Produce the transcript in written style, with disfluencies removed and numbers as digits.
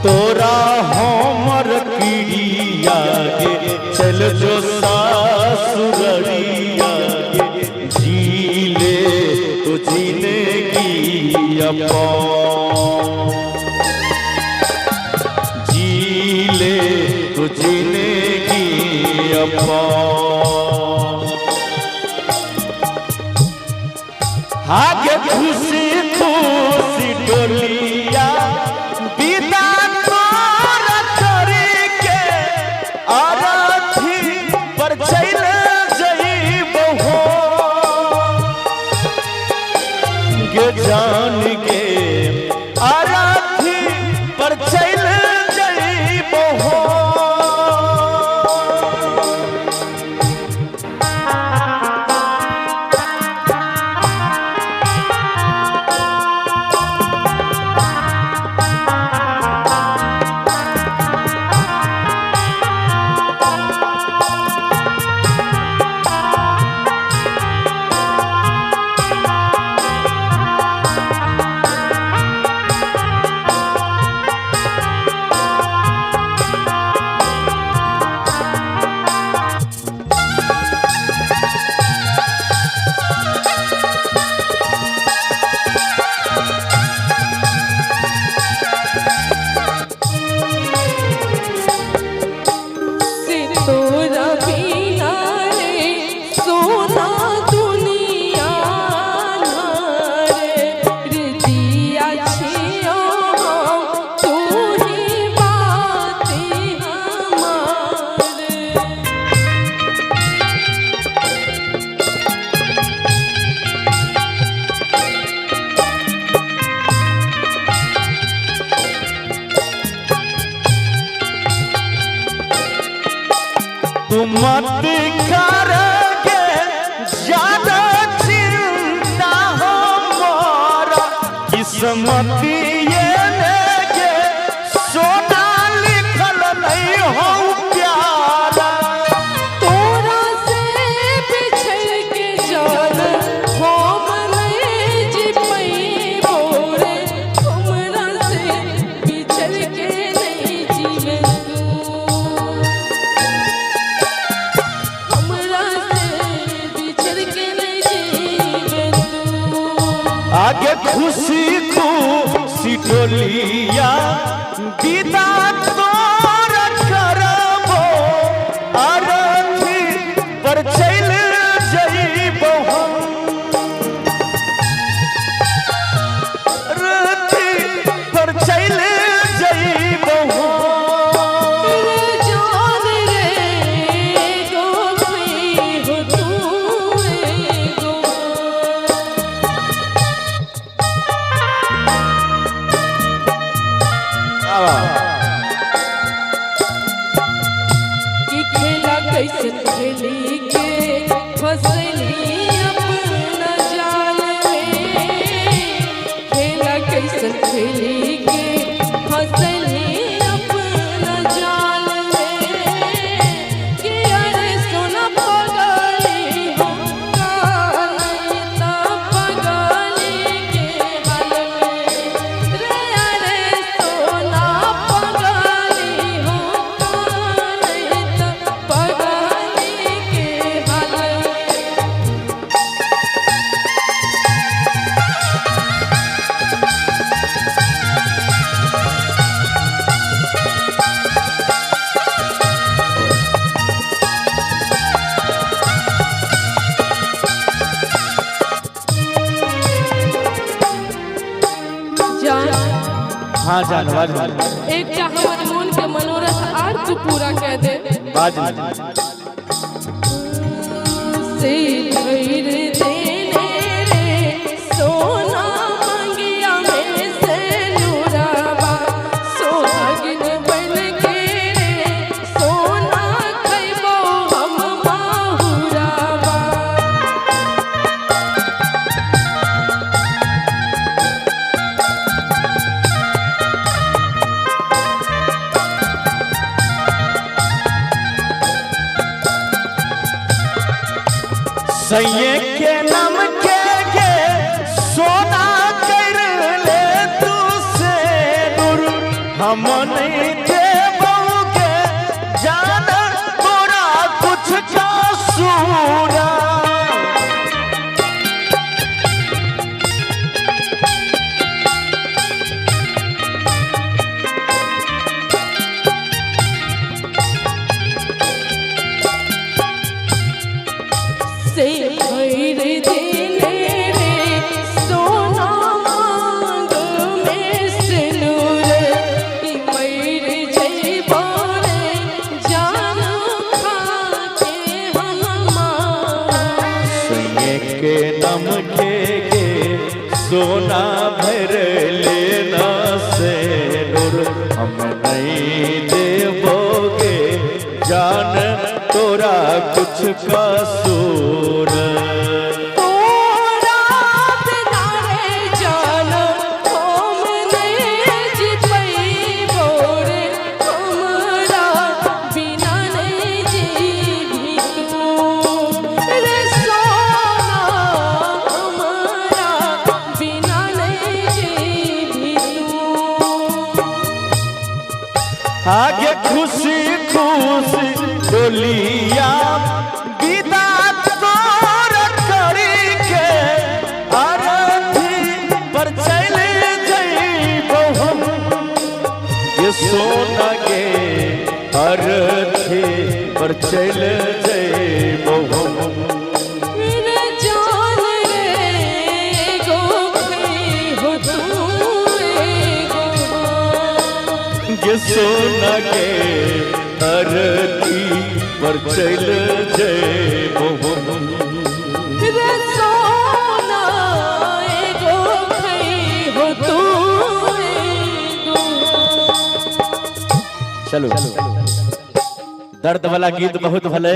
तोरा हमर पीड़िया गे चल जो सासुररिया गे जी ले तो जिंदगी जी ले तो जिंदगी आगे खुशी खुशी डोलिया बिना पर चल जइबहो गे जान के आराधी पर चल जइबहो तुम मत करगे ज्यादा चिंता हमारा किस्मत ये लेके सोना लिखल नहीं हो प्यारा तोरा से बिछड़ के जाना हम नहीं जी पैबो रे हमरा से बिछड़ के नहीं जीवे आगे खुशी खुशी डोलिया विदा तोर करबो आरती पर चल जइबहो आरती पर चल जइबहो जान रे गो हो तू गो हाँ जान बाज एक हमर मन के मनोरथ आर तू पूरा कह दे। बाज से भैर देने रे सोना मंगिया में से नूराबा सोहागिन बन के रे सोना खैबो हम माहुराबा। सैये के नाम के गे सोना कर ले तू से दूर हम नहीं देबोगे जान तोरा कुछ का सूरा। से भैर देने रे सोना मांग में सिनुर ई मर जइबो रे जान खा के हम सैये के नाम के गे सोना भर लेना से दूर हम नहीं देबोगे जान तोरा कुछ का सूर। तोरा बिना रे जान हम नहीं जी पैबो रे हमरा बिना नहीं जी तू रे सोना हमरा बिना नहीं जी तू। आगे खुशी खुशी डोलिया विदा तोर करी के अरथी पर चल जइबो हम ये सोना के अरथी पर चल जइबो हम। मेरे जान रे गो खई हो तू एगो ये सोना के अरथी पर चल जइबो हम। रे सोना एगो खई हो तू एगो। चलो दर्द वाला गीत बहुत भले।